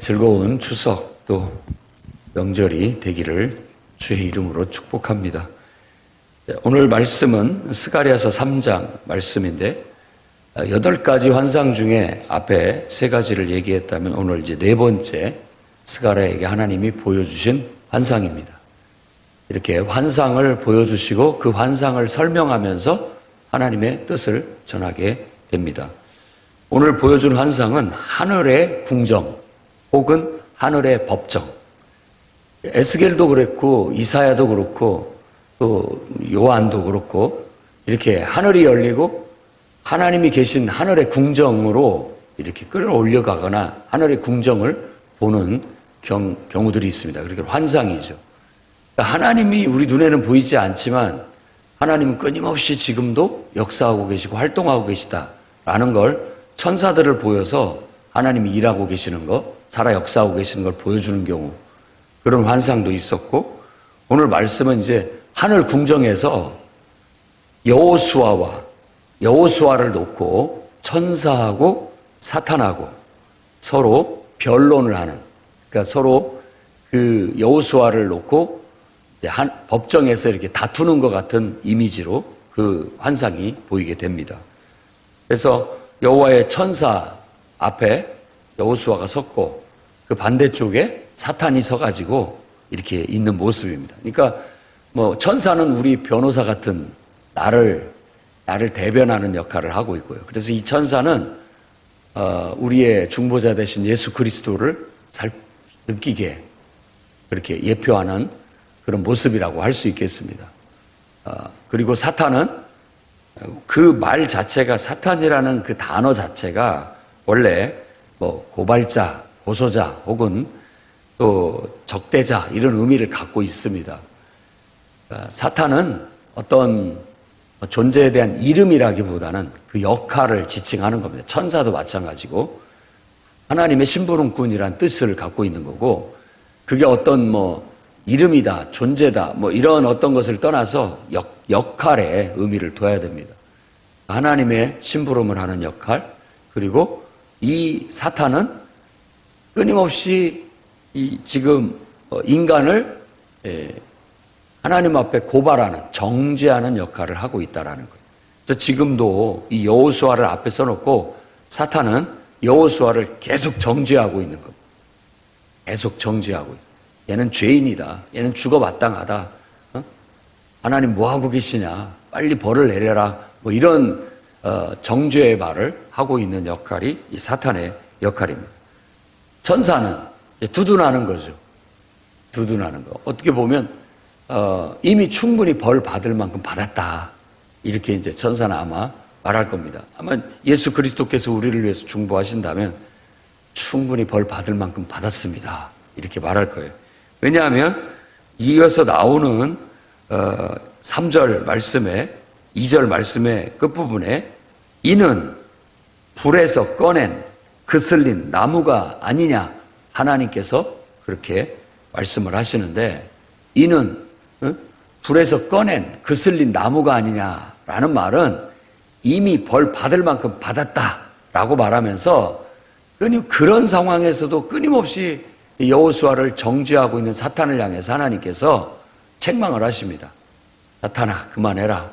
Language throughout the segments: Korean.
즐거운 추석 또 명절이 되기를 주의 이름으로 축복합니다. 오늘 말씀은 스가랴서 3장 말씀인데 8가지 환상 중에 앞에 3가지를 얘기했다면 오늘 이제 4번째 스가랴에게 하나님이 보여주신 환상입니다. 이렇게 환상을 보여주시고 그 환상을 설명하면서 하나님의 뜻을 전하게 됩니다. 오늘 보여준 환상은 하늘의 궁정 혹은 하늘의 법정. 에스겔도 그랬고 이사야도 그렇고 또 요한도 그렇고 이렇게 하늘이 열리고 하나님이 계신 하늘의 궁정으로 이렇게 끌어올려 가거나 하늘의 궁정을 보는 경우들이 있습니다. 그러니까 환상이죠. 그러니까 하나님이 우리 눈에는 보이지 않지만 하나님은 끊임없이 지금도 역사하고 계시고 활동하고 계시다라는 걸 천사들을 보여서 하나님이 일하고 계시는 것, 살아 역사하고 계시는 걸 보여주는 경우, 그런 환상도 있었고, 오늘 말씀은 이제 하늘 궁정에서 여호수아를 놓고 천사하고 사탄하고 서로 변론을 하는, 그러니까 서로 그 여호수아를 놓고 법정에서 이렇게 다투는 것 같은 이미지로 그 환상이 보이게 됩니다. 그래서 여호와의 천사 앞에 여호수아가 섰고 그 반대쪽에 사탄이 서가지고 이렇게 있는 모습입니다. 그러니까 천사는 우리 변호사 같은 나를 대변하는 역할을 하고 있고요. 그래서 이 천사는 우리의 중보자 되신 예수 그리스도를 느끼게 그렇게 예표하는 그런 모습이라고 할 수 있겠습니다. 그리고 사탄은 그 말 자체가, 사탄이라는 그 단어 자체가 원래 고발자, 고소자 혹은 또 적대자 이런 의미를 갖고 있습니다. 사탄은 어떤 존재에 대한 이름이라기보다는 그 역할을 지칭하는 겁니다. 천사도 마찬가지고 하나님의 심부름꾼이란 뜻을 갖고 있는 거고, 그게 어떤 이름이다, 존재다 이런 어떤 것을 떠나서 역할에 의미를 둬야 됩니다. 하나님의 심부름을 하는 역할, 그리고 이 사탄은 끊임없이 지금 인간을 하나님 앞에 고발하는, 정죄하는 역할을 하고 있다라는 거예요. 그래서 지금도 이 여호수아를 앞에 써놓고 사탄은 여호수아를 계속 정죄하고 있는 겁니다. 계속 정죄하고 있어요. 얘는 죄인이다. 얘는 죽어 마땅하다. 하나님 뭐 하고 계시냐? 빨리 벌을 내려라. 이런 정죄의 말을 하고 있는 역할이 이 사탄의 역할입니다. 천사는 두둔하는 거죠. 두둔하는 거. 어떻게 보면 이미 충분히 벌 받을 만큼 받았다. 이렇게 이제 천사는 아마 말할 겁니다. 아마 예수 그리스도께서 우리를 위해서 중보하신다면 충분히 벌 받을 만큼 받았습니다. 이렇게 말할 거예요. 왜냐하면 이어서 나오는 3절 말씀에 2절 말씀의 끝부분에 이는 불에서 꺼낸 그슬린 나무가 아니냐 하나님께서 그렇게 말씀을 하시는데, 이는 불에서 꺼낸 그슬린 나무가 아니냐라는 말은 이미 벌 받을 만큼 받았다라고 말하면서 그런 상황에서도 끊임없이 여호수아를 정죄하고 있는 사탄을 향해서 하나님께서 책망을 하십니다. 사탄아, 그만해라.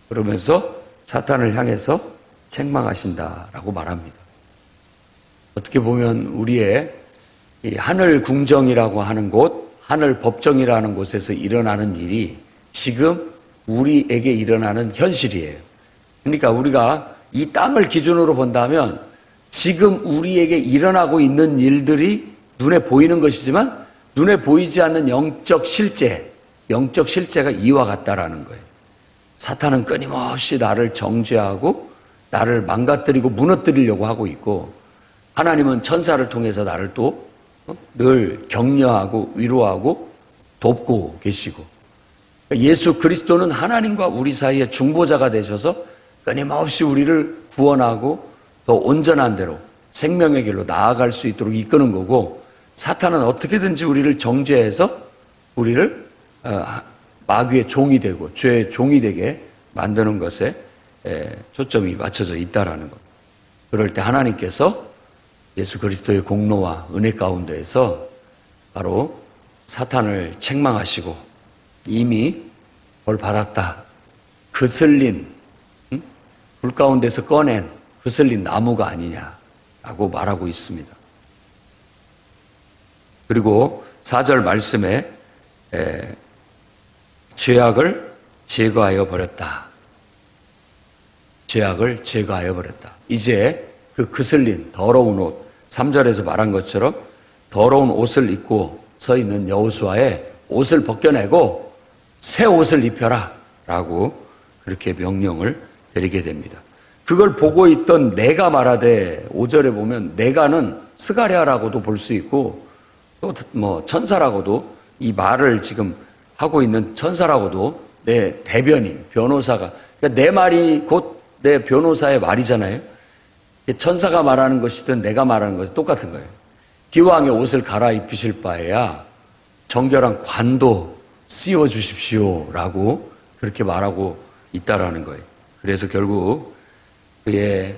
그러면서 사탄을 향해서 책망하신다라고 말합니다. 어떻게 보면 우리의 이 하늘 궁정이라고 하는 곳, 하늘 법정이라는 곳에서 일어나는 일이 지금 우리에게 일어나는 현실이에요. 그러니까 우리가 이 땅을 기준으로 본다면 지금 우리에게 일어나고 있는 일들이 눈에 보이는 것이지만 눈에 보이지 않는 영적 실제가 이와 같다라는 거예요. 사탄은 끊임없이 나를 정죄하고 나를 망가뜨리고 무너뜨리려고 하고 있고, 하나님은 천사를 통해서 나를 또 늘 격려하고 위로하고 돕고 계시고, 예수 그리스도는 하나님과 우리 사이에 중보자가 되셔서 끊임없이 우리를 구원하고 더 온전한 대로 생명의 길로 나아갈 수 있도록 이끄는 거고, 사탄은 어떻게든지 우리를 정죄해서 우리를 마귀의 종이 되고 죄의 종이 되게 만드는 것에 초점이 맞춰져 있다라는 것. 그럴 때 하나님께서 예수 그리스도의 공로와 은혜 가운데에서 바로 사탄을 책망하시고 이미 벌 받았다. 그슬린, 불 가운데서 꺼낸 그슬린 나무가 아니냐라고 말하고 있습니다. 그리고 4절 말씀에 죄악을 제거하여 버렸다. 죄악을 제거하여 버렸다. 이제 그 그슬린 더러운 옷, 3절에서 말한 것처럼 더러운 옷을 입고 서 있는 여호수아의 옷을 벗겨내고 새 옷을 입혀라 라고 그렇게 명령을 내리게 됩니다. 그걸 보고 있던 내가 말하되 5절에 보면 내가는 스가랴라고도 볼 수 있고 또 뭐 천사라고도 이 말을 지금 하고 있는 천사라고도 내 대변인 변호사가 그러니까 내 말이 곧 내 변호사의 말이잖아요. 천사가 말하는 것이든 내가 말하는 것이 똑같은 거예요. 기왕의 옷을 갈아입히실 바에야 정결한 관도 씌워 주십시오라고 그렇게 말하고 있다라는 거예요. 그래서 결국 그의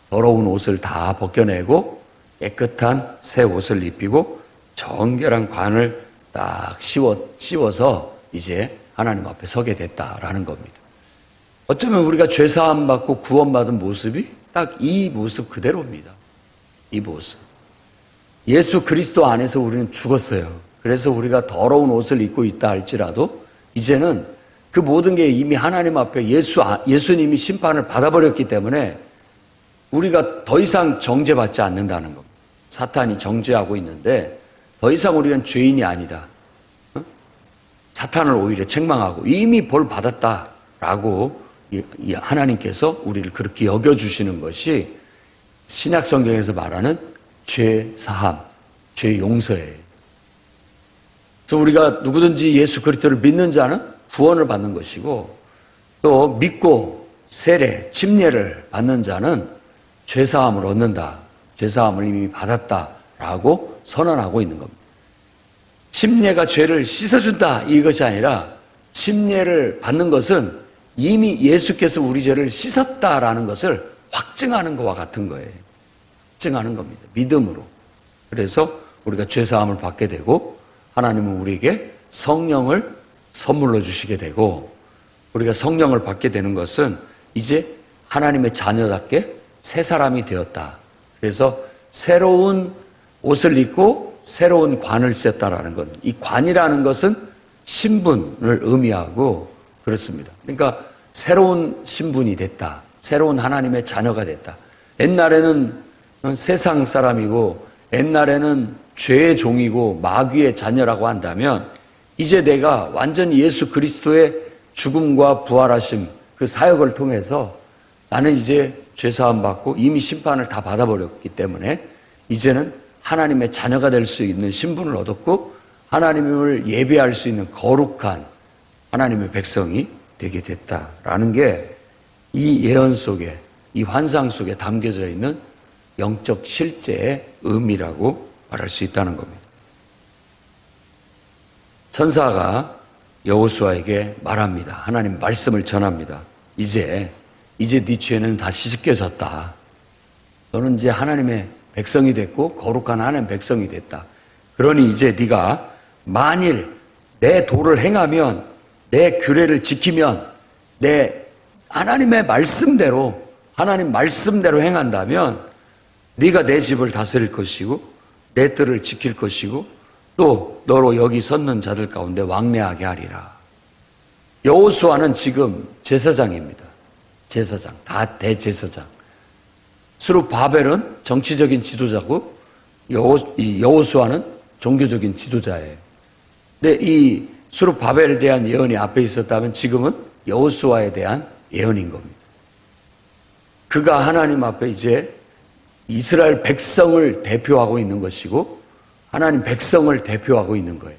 더러운 옷을 다 벗겨내고 깨끗한 새 옷을 입히고 정결한 관을 딱 씌워서 이제 하나님 앞에 서게 됐다라는 겁니다. 어쩌면 우리가 죄사함 받고 구원받은 모습이 딱 이 모습 그대로입니다. 이 모습. 예수 그리스도 안에서 우리는 죽었어요. 그래서 우리가 더러운 옷을 입고 있다 할지라도 이제는 그 모든 게 이미 하나님 앞에 예수님이 심판을 받아버렸기 때문에 우리가 더 이상 정죄받지 않는다는 겁니다. 사탄이 정죄하고 있는데 더 이상 우리는 죄인이 아니다. 사탄을 오히려 책망하고 이미 벌 받았다라고 하나님께서 우리를 그렇게 여겨주시는 것이 신약 성경에서 말하는 죄 사함, 죄 용서예요. 그래서 우리가 누구든지 예수 그리스도를 믿는 자는 구원을 받는 것이고 또 믿고 세례, 침례를 받는 자는 죄 사함을 얻는다. 죄 사함을 이미 받았다라고 선언하고 있는 겁니다. 침례가 죄를 씻어준다 이것이 아니라 침례를 받는 것은 이미 예수께서 우리 죄를 씻었다라는 것을 확증하는 것과 같은 거예요. 확증하는 겁니다. 믿음으로. 그래서 우리가 죄사함을 받게 되고 하나님은 우리에게 성령을 선물로 주시게 되고 우리가 성령을 받게 되는 것은 이제 하나님의 자녀답게 새 사람이 되었다. 그래서 새로운 옷을 입고 새로운 관을 썼다라는 것. 이 관이라는 것은 신분을 의미하고 그렇습니다. 그러니까 새로운 신분이 됐다. 새로운 하나님의 자녀가 됐다. 옛날에는 세상 사람이고 옛날에는 죄의 종이고 마귀의 자녀라고 한다면 이제 내가 완전히 예수 그리스도의 죽음과 부활하심 그 사역을 통해서 나는 이제 죄사함 받고 이미 심판을 다 받아버렸기 때문에 이제는 하나님의 자녀가 될 수 있는 신분을 얻었고 하나님을 예배할 수 있는 거룩한 하나님의 백성이 되게 됐다라는 게 이 예언 속에 이 환상 속에 담겨져 있는 영적 실제의 의미라고 말할 수 있다는 겁니다. 천사가 여호수아에게 말합니다. 하나님 말씀을 전합니다. 이제 네 죄는 다 씻겨졌다. 너는 이제 하나님의 백성이 됐고 거룩한 하나님의 백성이 됐다. 그러니 이제 네가 만일 내 도를 행하면 내 규례를 지키면 내 하나님의 말씀대로 하나님 말씀대로 행한다면 네가 내 집을 다스릴 것이고 내 뜰을 지킬 것이고 또 너로 여기 섰는 자들 가운데 왕래하게 하리라. 여호수아는 지금 제사장입니다. 제사장, 다 대제사장. 스룹바벨은 정치적인 지도자고 여호수아는 종교적인 지도자예요. 근데 이 스룹바벨에 대한 예언이 앞에 있었다면 지금은 여호수아에 대한 예언인 겁니다. 그가 하나님 앞에 이제 이스라엘 백성을 대표하고 있는 것이고 하나님 백성을 대표하고 있는 거예요.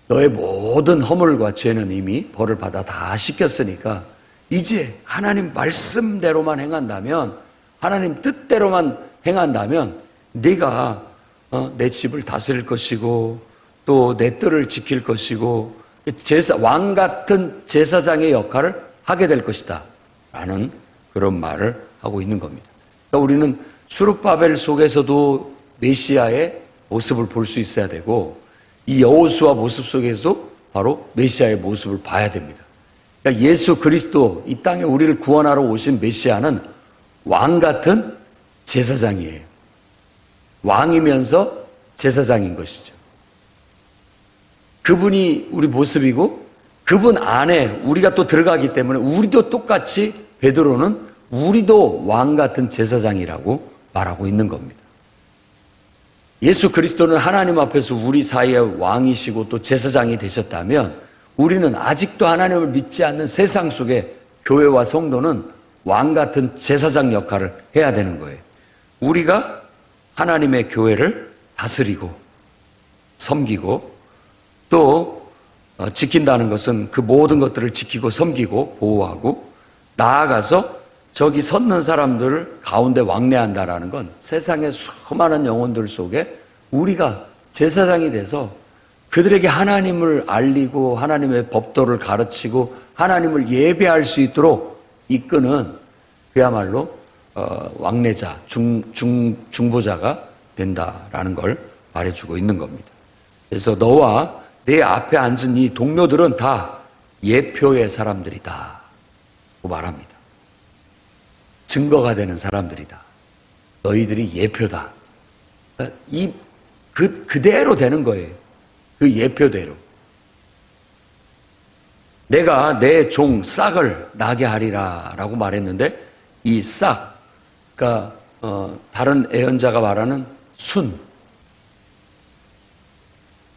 너의 모든 허물과 죄는 이미 벌을 받아 다 씻겼으니까 이제 하나님 말씀대로만 행한다면 하나님 뜻대로만 행한다면 네가 내 집을 다스릴 것이고 또 내 뜰을 지킬 것이고 왕 같은 제사장의 역할을 하게 될 것이다 라는 그런 말을 하고 있는 겁니다. 그러니까 우리는 수룹바벨 속에서도 메시아의 모습을 볼 수 있어야 되고, 이 여호수아 모습 속에서도 바로 메시아의 모습을 봐야 됩니다. 그러니까 예수 그리스도, 이 땅에 우리를 구원하러 오신 메시아는 왕 같은 제사장이에요. 왕이면서 제사장인 것이죠. 그분이 우리 모습이고, 그분 안에 우리가 또 들어가기 때문에 우리도 똑같이 베드로는 우리도 왕 같은 제사장이라고 말하고 있는 겁니다. 예수 그리스도는 하나님 앞에서 우리 사이에 왕이시고 또 제사장이 되셨다면, 우리는 아직도 하나님을 믿지 않는 세상 속에 교회와 성도는 왕 같은 제사장 역할을 해야 되는 거예요. 우리가 하나님의 교회를 다스리고 섬기고 또 지킨다는 것은 그 모든 것들을 지키고 섬기고 보호하고, 나아가서 저기 섰는 사람들을 가운데 왕래한다라는 건 세상의 수많은 영혼들 속에 우리가 제사장이 돼서 그들에게 하나님을 알리고 하나님의 법도를 가르치고 하나님을 예배할 수 있도록 이끄는 그야말로 왕래자, 중보자가 된다라는 걸 말해주고 있는 겁니다. 그래서 너와 내 앞에 앉은 이 동료들은 다 예표의 사람들이다 고 말합니다. 증거가 되는 사람들이다. 너희들이 예표다. 그대로 되는 거예요. 그 예표대로. 내가 내 종 싹을 나게 하리라 라고 말했는데, 이 싹, 그러니까 다른 예언자가 말하는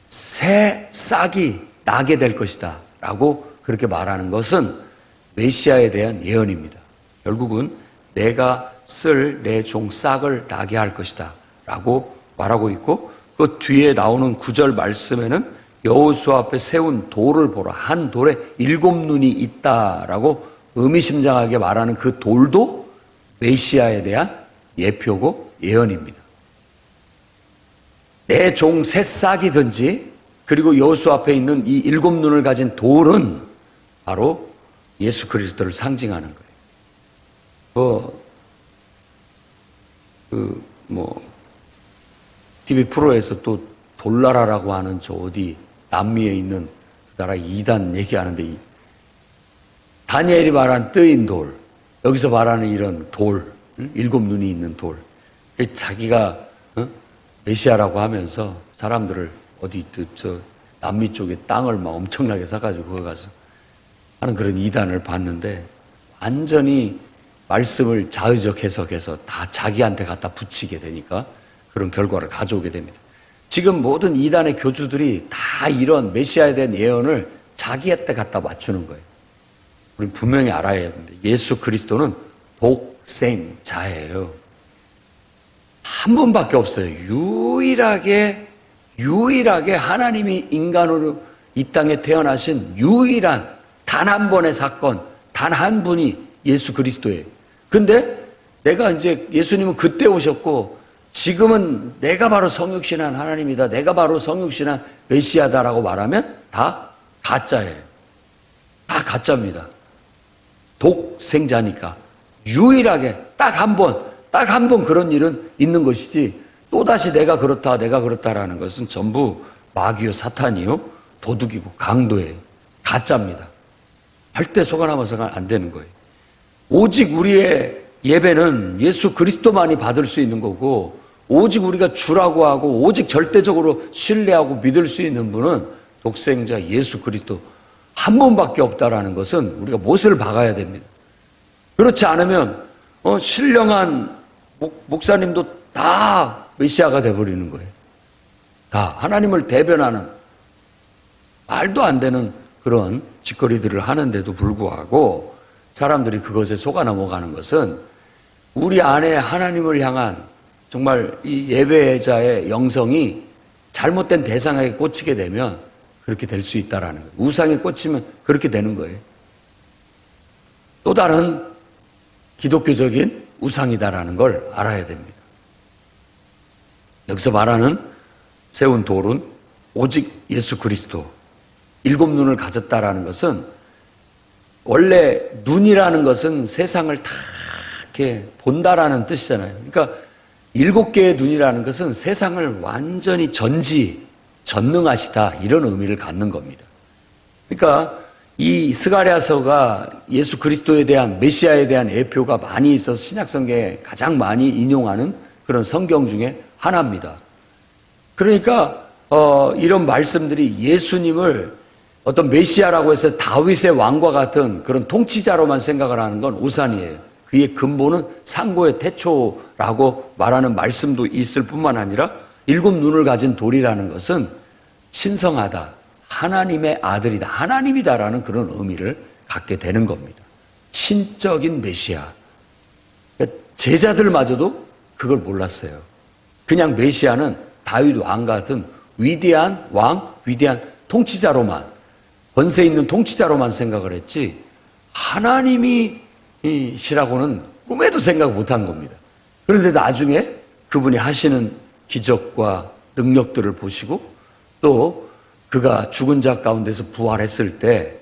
새 싹이 나게 될 것이다 라고 그렇게 말하는 것은 메시아에 대한 예언입니다. 결국은 내가 쓸 내 종 싹을 나게 할 것이다 라고 말하고 있고, 그 뒤에 나오는 9절 말씀에는 여호수아 앞에 세운 돌을 보라, 한 돌에 7눈이 있다라고 의미심장하게 말하는 그 돌도 메시아에 대한 예표고 예언입니다. 내 종 새싹이든지, 그리고 여호수아 앞에 있는 이 7눈을 가진 돌은 바로 예수 그리스도를 상징하는 거예요. TV 프로에서 또 돌나라라고 하는 저 어디 남미에 있는 그 나라 이단 얘기하는데, 다니엘이 말한 뜨인 돌, 여기서 말하는 이런 돌, 7눈이 있는 돌, 자기가 메시아라고 하면서 사람들을 어디 저 남미 쪽에 땅을 막 엄청나게 사가지고 거기 가서 하는 그런 이단을 봤는데, 완전히 말씀을 자의적 해석해서 다 자기한테 갖다 붙이게 되니까 그런 결과를 가져오게 됩니다. 지금 모든 이단의 교주들이 다 이런 메시아에 대한 예언을 자기한테 갖다 맞추는 거예요. 우리는 분명히 알아야 합니다. 예수 그리스도는 독생자예요. 한 분밖에 없어요. 유일하게 하나님이 인간으로 이 땅에 태어나신 유일한 단 한 번의 사건, 단 한 분이 예수 그리스도예요. 근데 내가 이제 예수님은 그때 오셨고, 지금은 내가 바로 성육신한 하나님이다, 내가 바로 성육신한 메시아다라고 말하면 다 가짜예요. 다 가짜입니다. 독생자니까 유일하게 딱 한 번 그런 일은 있는 것이지, 또다시 내가 그렇다라는 것은 전부 마귀요 사탄이요 도둑이고 강도예요. 가짜입니다. 절대 속아남아서는 안 되는 거예요. 오직 우리의 예배는 예수 그리스도만이 받을 수 있는 거고, 오직 우리가 주라고 하고 오직 절대적으로 신뢰하고 믿을 수 있는 분은 독생자 예수 그리스도 한 분밖에 없다라는 것은 우리가 못을 박아야 됩니다. 그렇지 않으면 신령한 목사님도 다 메시아가 돼버리는 거예요. 다 하나님을 대변하는 말도 안 되는 그런 짓거리들을 하는데도 불구하고 사람들이 그것에 속아 넘어가는 것은, 우리 안에 하나님을 향한 정말 이 예배자의 영성이 잘못된 대상에게 꽂히게 되면 그렇게 될 수 있다라는 거예요. 우상에 꽂히면 그렇게 되는 거예요. 또 다른 기독교적인 우상이다라는 걸 알아야 됩니다. 여기서 말하는 세운 돌은 오직 예수 그리스도, 7눈을 가졌다라는 것은, 원래 눈이라는 것은 세상을 다 이렇게 본다라는 뜻이잖아요. 그러니까 7개의 눈이라는 것은 세상을 완전히 전능하시다 이런 의미를 갖는 겁니다. 그러니까 이 스가랴서가 예수 그리스도에 대한 메시아에 대한 예표가 많이 있어서 신약성경에 가장 많이 인용하는 그런 성경 중에 하나입니다. 그러니까 이런 말씀들이 예수님을 어떤 메시아라고 해서 다윗의 왕과 같은 그런 통치자로만 생각을 하는 건 오산이에요. 그의 근본은 상고의 태초라고 말하는 말씀도 있을 뿐만 아니라 7눈을 가진 돌이라는 것은 신성하다, 하나님의 아들이다, 하나님이다라는 그런 의미를 갖게 되는 겁니다. 신적인 메시아. 제자들마저도 그걸 몰랐어요. 그냥 메시아는 다윗 왕 같은 위대한 왕, 위대한 통치자로만, 권세 있는 통치자로만 생각을 했지 하나님이시라고는 꿈에도 생각 못한 겁니다. 그런데 나중에 그분이 하시는 기적과 능력들을 보시고 또 그가 죽은 자 가운데서 부활했을 때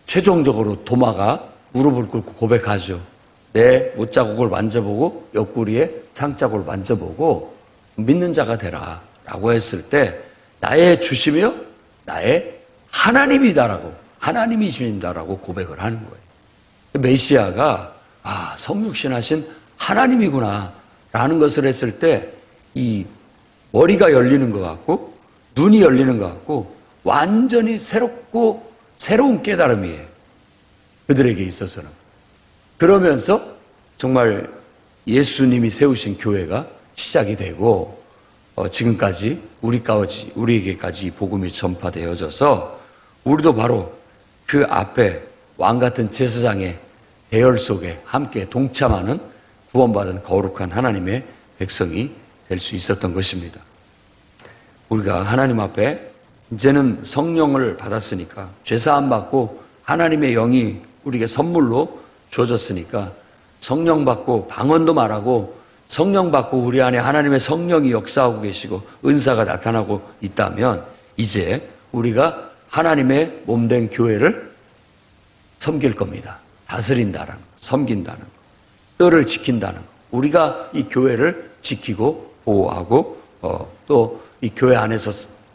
최종적으로 도마가 무릎을 꿇고 고백하죠. 내 못자국을 만져보고 옆구리에 창자국을 만져보고 믿는 자가 되라 라고 했을 때 나의 주시며 나의 하나님이다라고, 하나님이십니다라고 고백을 하는 거예요. 메시아가 성육신 하신 하나님이구나 라는 것을 했을 때 이 머리가 열리는 것 같고 눈이 열리는 것 같고 완전히 새롭고 새로운 깨달음이에요. 그들에게 있어서는. 그러면서 정말 예수님이 세우신 교회가 시작이 되고 지금까지 우리에게까지 복음이 전파되어져서 우리도 바로 그 앞에 왕같은 제사장의 대열 속에 함께 동참하는 구원받은 거룩한 하나님의 백성이 될 수 있었던 것입니다. 우리가 하나님 앞에 이제는 성령을 받았으니까 죄사함 받고 하나님의 영이 우리에게 선물로 주어졌으니까 성령 받고 방언도 말하고 성령 받고 우리 안에 하나님의 성령이 역사하고 계시고 은사가 나타나고 있다면 이제 우리가 하나님의 몸된 교회를 섬길 겁니다. 다스린다는 거, 섬긴다는 거, 뼈를 지킨다는 거. 우리가 이 교회를 지키고 보호하고 또 이 교회 안에서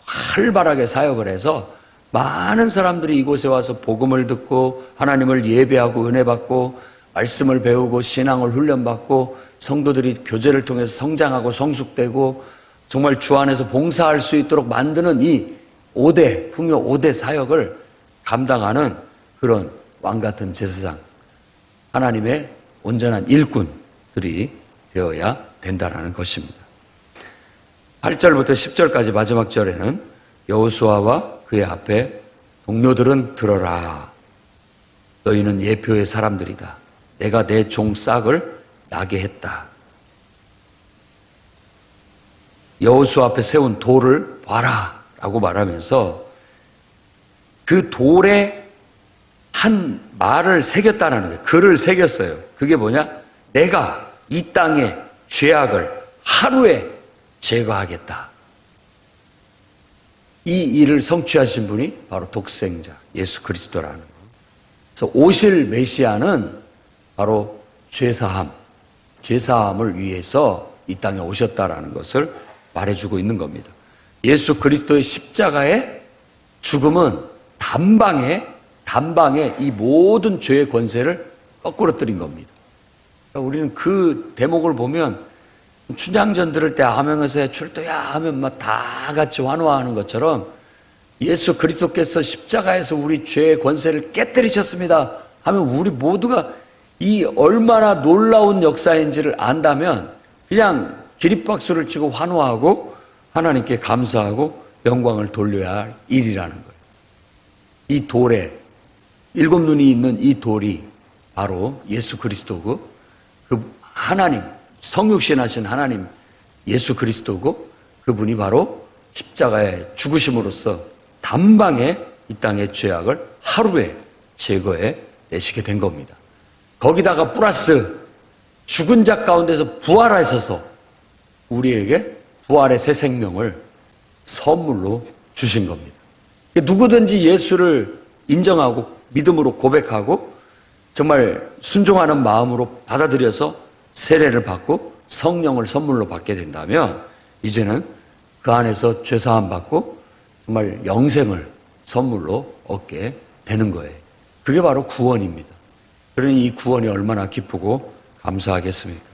활발하게 사역을 해서 많은 사람들이 이곳에 와서 복음을 듣고 하나님을 예배하고 은혜 받고 말씀을 배우고 신앙을 훈련받고 성도들이 교제를 통해서 성장하고 성숙되고 정말 주 안에서 봉사할 수 있도록 만드는 이 풍요 5대 사역을 감당하는 그런 왕같은 제사장, 하나님의 온전한 일꾼들이 되어야 된다는 것입니다. 8절부터 10절까지 마지막 절에는 여호수아와 그의 앞에 동료들은 들어라. 너희는 예표의 사람들이다. 내가 내 종 싹을 나게 했다. 여호수아 앞에 세운 돌을 봐라 라고 말하면서 그 돌에 한 말을 새겼다는 거예요. 글을 새겼어요. 그게 뭐냐? 내가 이 땅의 죄악을 하루에 제거하겠다. 이 일을 성취하신 분이 바로 독생자 예수 그리스도라는 거. 그래서 오실 메시아는 바로 죄사함을 위해서 이 땅에 오셨다라는 것을 말해주고 있는 겁니다. 예수 그리스도의 십자가의 죽음은 단방에 이 모든 죄의 권세를 거꾸로뜨린 겁니다. 그러니까 우리는 그 대목을 보면 춘향전 들을 때 암행어사에 출두야 하면 막 다 같이 환호하는 것처럼 예수 그리스도께서 십자가에서 우리 죄의 권세를 깨뜨리셨습니다 하면 우리 모두가 이 얼마나 놀라운 역사인지를 안다면 그냥 기립박수를 치고 환호하고 하나님께 감사하고 영광을 돌려야 할 일이라는 거예요. 이 돌에 7눈이 있는 이 돌이 바로 예수 그리스도고 그 하나님 성육신하신 하나님 예수 그리스도고 그분이 바로 십자가에 죽으심으로써 단방에 이 땅의 죄악을 하루에 제거해 내시게 된 겁니다. 거기다가 플러스 죽은 자 가운데서 부활하셔서 우리에게 부활의 새 생명을 선물로 주신 겁니다. 누구든지 예수를 인정하고 믿음으로 고백하고 정말 순종하는 마음으로 받아들여서 세례를 받고 성령을 선물로 받게 된다면 이제는 그 안에서 죄사함 받고 정말 영생을 선물로 얻게 되는 거예요. 그게 바로 구원입니다. 그러니 이 구원이 얼마나 기쁘고 감사하겠습니까?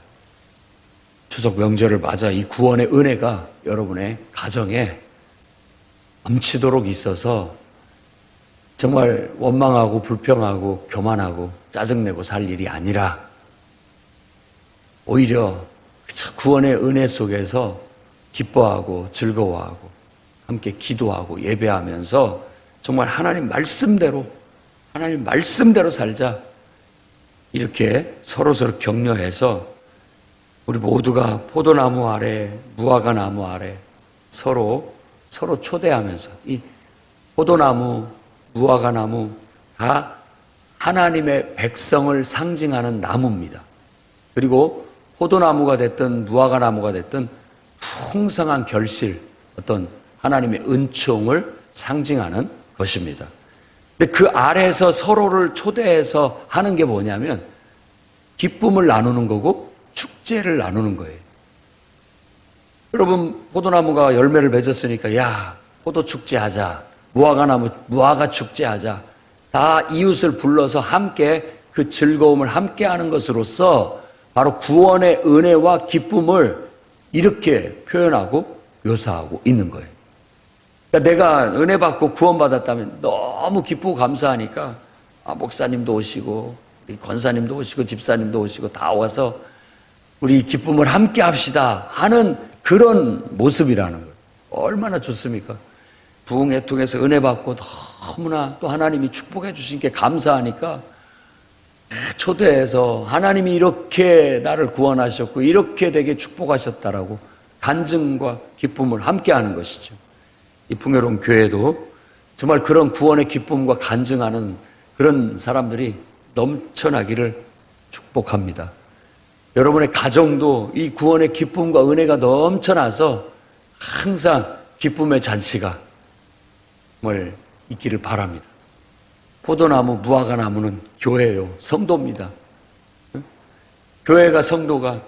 추석 명절을 맞아 이 구원의 은혜가 여러분의 가정에 넘치도록 있어서 정말 원망하고 불평하고 교만하고 짜증내고 살 일이 아니라 오히려 구원의 은혜 속에서 기뻐하고 즐거워하고 함께 기도하고 예배하면서 정말 하나님 말씀대로 살자. 이렇게 서로서로 격려해서 우리 모두가 포도나무 아래, 무화과 나무 아래 서로 초대하면서 이 포도나무, 무화과 나무 다 하나님의 백성을 상징하는 나무입니다. 그리고 포도나무가 됐든 무화과 나무가 됐든 풍성한 결실, 어떤 하나님의 은총을 상징하는 것입니다. 근데 그 아래에서 서로를 초대해서 하는 게 뭐냐면 기쁨을 나누는 거고 축제를 나누는 거예요. 여러분, 포도나무가 열매를 맺었으니까 야, 포도 축제하자. 무화과나무, 무화과 축제하자. 다 이웃을 불러서 함께 그 즐거움을 함께 하는 것으로서 바로 구원의 은혜와 기쁨을 이렇게 표현하고 묘사하고 있는 거예요. 그러니까 내가 은혜 받고 구원받았다면 너무 기쁘고 감사하니까 목사님도 오시고 우리 권사님도 오시고 집사님도 오시고 다 와서 우리 기쁨을 함께 합시다 하는 그런 모습이라는 거예요. 얼마나 좋습니까? 부흥회통해서 은혜 받고 너무나 또 하나님이 축복해 주신 게 감사하니까 초대해서 하나님이 이렇게 나를 구원하셨고 이렇게 되게 축복하셨다라고 간증과 기쁨을 함께 하는 것이죠. 이 풍요로운 교회도 정말 그런 구원의 기쁨과 간증하는 그런 사람들이 넘쳐나기를 축복합니다. 여러분의 가정도 이 구원의 기쁨과 은혜가 넘쳐나서 항상 기쁨의 잔치가 정말 있기를 바랍니다. 포도나무, 무화과나무는 교회예요. 성도입니다. 교회가 성도가 다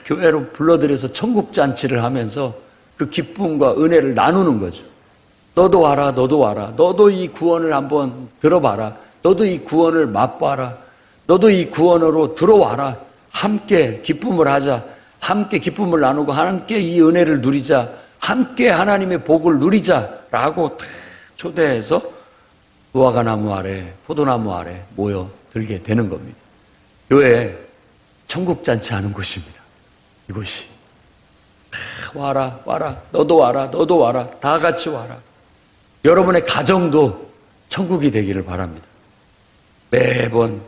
교회로 불러들여서 천국잔치를 하면서 그 기쁨과 은혜를 나누는 거죠. 너도 와라, 너도 와라. 너도 이 구원을 한번 들어봐라. 너도 이 구원을 맛봐라. 너도 이 구원으로 들어와라. 함께 기쁨을 하자. 함께 기쁨을 나누고 함께 이 은혜를 누리자. 함께 하나님의 복을 누리자라고 다 초대해서 무화과나무 아래, 포도나무 아래 모여들게 되는 겁니다. 교회 천국잔치 하는 곳입니다. 이곳이. 와라, 와라. 너도 와라, 너도 와라. 다 같이 와라. 여러분의 가정도 천국이 되기를 바랍니다. 매번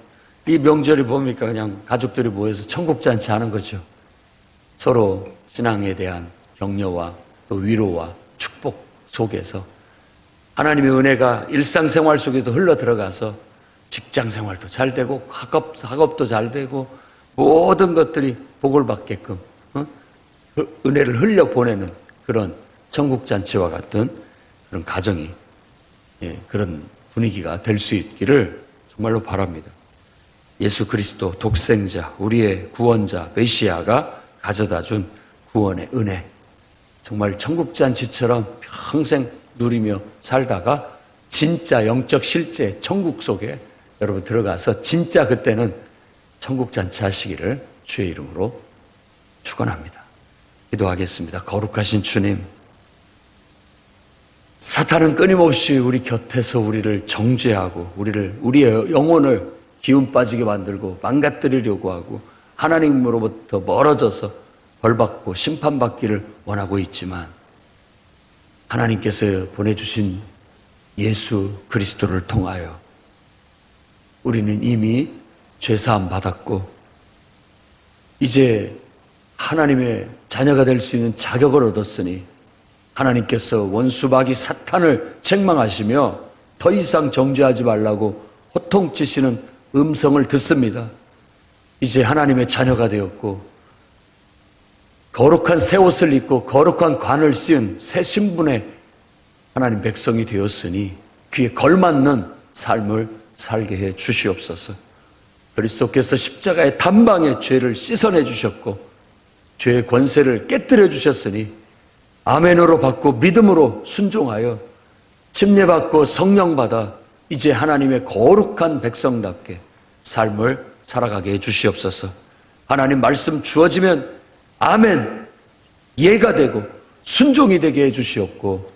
이 명절이 뭡니까? 그냥 가족들이 모여서 천국잔치 하는 거죠. 서로 신앙에 대한 격려와 또 위로와 축복 속에서 하나님의 은혜가 일상생활 속에도 흘러 들어가서 직장생활도 잘 되고 학업도 잘 되고 모든 것들이 복을 받게끔 은혜를 흘려보내는 그런 천국잔치와 같은 그런 가정이 그런 분위기가 될 수 있기를 정말로 바랍니다. 예수 그리스도 독생자, 우리의 구원자, 메시아가 가져다준 구원의 은혜, 정말 천국잔치처럼 평생 누리며 살다가 진짜 영적 실제 천국 속에 여러분 들어가서 진짜 그때는 천국잔치 하시기를 주의 이름으로 축원합니다. 기도하겠습니다. 거룩하신 주님, 사탄은 끊임없이 우리 곁에서 우리를 정죄하고 우리의 영혼을 기운 빠지게 만들고 망가뜨리려고 하고 하나님으로부터 멀어져서 벌받고 심판받기를 원하고 있지만 하나님께서 보내주신 예수 그리스도를 통하여 우리는 이미 죄사함 받았고 이제 하나님의 자녀가 될 수 있는 자격을 얻었으니 하나님께서 원수마귀 사탄을 책망하시며 더 이상 정죄하지 말라고 호통치시는 음성을 듣습니다. 이제 하나님의 자녀가 되었고 거룩한 새 옷을 입고 거룩한 관을 씌운 새 신분의 하나님 백성이 되었으니 그에 걸맞는 삶을 살게 해 주시옵소서. 그리스도께서 십자가의 단방에 죄를 씻어내 주셨고 죄의 권세를 깨뜨려 주셨으니 아멘으로 받고 믿음으로 순종하여 침례받고 성령받아 이제 하나님의 거룩한 백성답게 삶을 살아가게 해 주시옵소서. 하나님 말씀 주어지면 아멘, 예가 되고 순종이 되게 해 주시옵고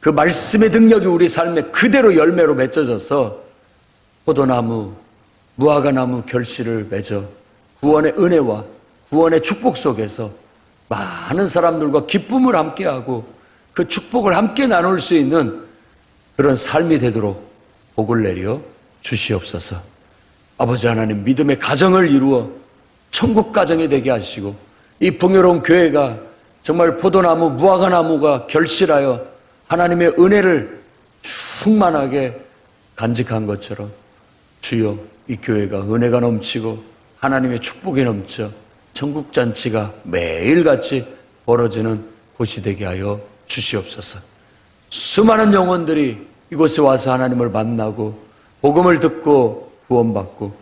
그 말씀의 능력이 우리 삶에 그대로 열매로 맺어져서 포도나무, 무화과나무 결실을 맺어 구원의 은혜와 구원의 축복 속에서 많은 사람들과 기쁨을 함께하고 그 축복을 함께 나눌 수 있는 그런 삶이 되도록 복을 내려 주시옵소서. 아버지 하나님, 믿음의 가정을 이루어 천국 가정이 되게 하시고 이 풍요로운 교회가 정말 포도나무, 무화과나무가 결실하여 하나님의 은혜를 충만하게 간직한 것처럼 주여, 이 교회가 은혜가 넘치고 하나님의 축복이 넘쳐 천국잔치가 매일같이 벌어지는 곳이 되게 하여 주시옵소서. 수많은 영혼들이 이곳에 와서 하나님을 만나고 복음을 듣고 구원받고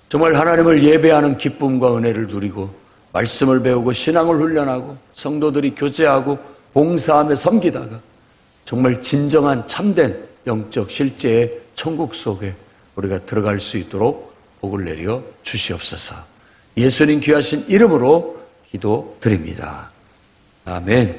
정말 하나님을 예배하는 기쁨과 은혜를 누리고 말씀을 배우고 신앙을 훈련하고 성도들이 교제하고 봉사하며 섬기다가 정말 진정한 참된 영적 실제의 천국 속에 우리가 들어갈 수 있도록 복을 내려 주시옵소서. 예수님 귀하신 이름으로 기도드립니다. 아멘.